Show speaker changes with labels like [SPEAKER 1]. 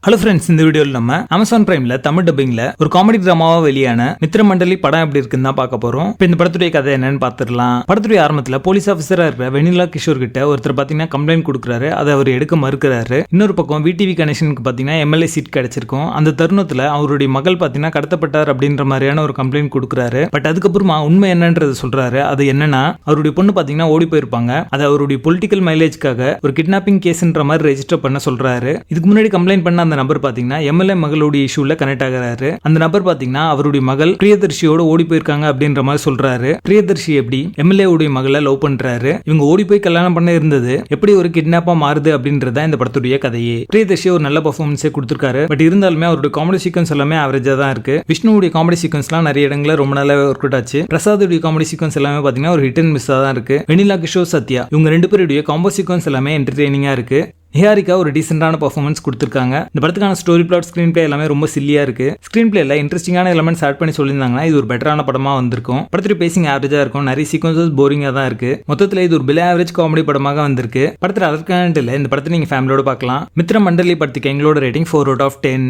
[SPEAKER 1] Hello friends, இந்த வீடியோவில் நம்ம அமேசான் பிரைம்ல தமிழ் டப்பிங்ல ஒரு காமெடி டிராமாவா வெளியான மித்திர மண்டலி படம் எப்படி இருக்குன்னு தான் பார்க்க போறோம். இப்போ இந்த படத்துடைய கதை என்னன்னு பார்த்துடலாம். படத்துடைய ஆரம்பத்தில் போலீஸ் ஆஃபீஸரா இருக்கிற வெனிலா கிஷோர் கிட்ட ஒருத்தர் பாத்தீங்கன்னா கம்ப்ளைண்ட் கொடுக்குறாரு. அதை அவர் எடுக்க மறுக்கிறாரு. இன்னொரு பக்கம் விடிவி கணேசனுக்கு பாத்தீங்கன்னா எம்எல்ஏ சீட் கிடைச்சிருக்கும். அந்த தருணத்துல அவருடைய மகள் பாத்தீங்கன்னா கடத்தப்பட்டார் அப்படின்ற மாதிரியான ஒரு கம்ப்ளைண்ட் கொடுக்குறாரு. பட் அதுக்கப்புறமா உண்மை என்னன்றது சொல்றாரு. அது என்னன்னா, அவருடைய பொண்ணு பாத்தீங்கன்னா ஓடி போயிருப்பாங்க. அதை அவருடைய பொலிட்டிக்கல் மைலேஜ்க்காக ஒரு கிட்னாப்பிங் கேஸ்ன்ற மாதிரி ரெஜிஸ்டர் பண்ண சொல்றாரு. இதுக்கு முன்னாடி கம்ப்ளைண்ட் பண்ண அந்த நபர் பாத்தீங்கன்னா எம்எல்ஏ மகளுடைய இஷ்யூல கனெக்ட் ஆகிறாரு. அந்த நபர் பாத்தீங்கன்னா அவருடைய மகள் பிரியதர்ஷியோட ஓடி போயிருக்காங்க அப்படின்ற மாதிரி சொல்றாரு. பிரியதர்ஷி எப்படி எம்எல்ஏ உடைய மகளை லவ் பண்றாரு, இவங்க ஓடி போய் கல்யாணம் பண்ண இருந்தது எப்படி ஒரு கிட்னாப்பா மாறுது அப்படின்றத இந்த படத்துடைய கதையே. பிரியதர்ஷி ஒரு நல்ல பெர்ஃபார்மன்ஸே கொடுத்திருக்காரு. பட் இருந்தாலுமே அவருடைய காமெடி சீக்வன்ஸ் எல்லாமே ஆவரேஜா தான் இருக்கு. விஷ்ணுவுடைய காமெடி சீக்வன்ஸ்லாம் நிறைய இடங்கள ரொம்ப நல்லாவே ஒர்க் அவுட் ஆச்சு. பிரசாதுடைய காமெடி சீக்வன்ஸ் எல்லாமே பாத்தீங்கன்னா ஒரு ஹிட் அண்ட் மிஸ் தான் இருக்கு. வெனிலா கிஷோர், சத்யா இவங்க ரெண்டு பேருடைய காம்போ சீக்வன்ஸ் எல்லாமே என்டர்டெய்னிங்கா இருக்கு. நிஹாரிகா ஒரு டீசென்டான பர்ஃபார்மன்ஸ் கொடுத்திருக்காங்க. இந்த படத்துக்கான ஸ்டோரி பிளாட், ஸ்கிரீன் பிளே எல்லாமே ரொம்ப சில்லியா இருக்கு. ஸ்கிரீன் பிளேல இன்ட்ரெஸ்டிங்கான எலிமெண்ட்ஸ் ஆட் பண்ணி சொல்லியிருந்தாங்கன்னா இது ஒரு பெட்டரான படமா வந்திருக்கும். படத்துடைய பேசிங் ஆவரேஜா இருக்கும். நிறைய சீக்வன்சஸ் போரிங்கா தான் இருக்கு. மொத்தத்தில் இது ஒரு பிலோ ஆவரேஜ் காமெடி படமாக வந்திருக்கு. படத்தில் அதற்கான இல்ல, இந்த படத்தை நீங்க ஃபேமிலியோட பார்க்கலாம். மித்திர மண்டலி படத்துக்கு எங்களோட ரேட்டிங் 4 out of 10.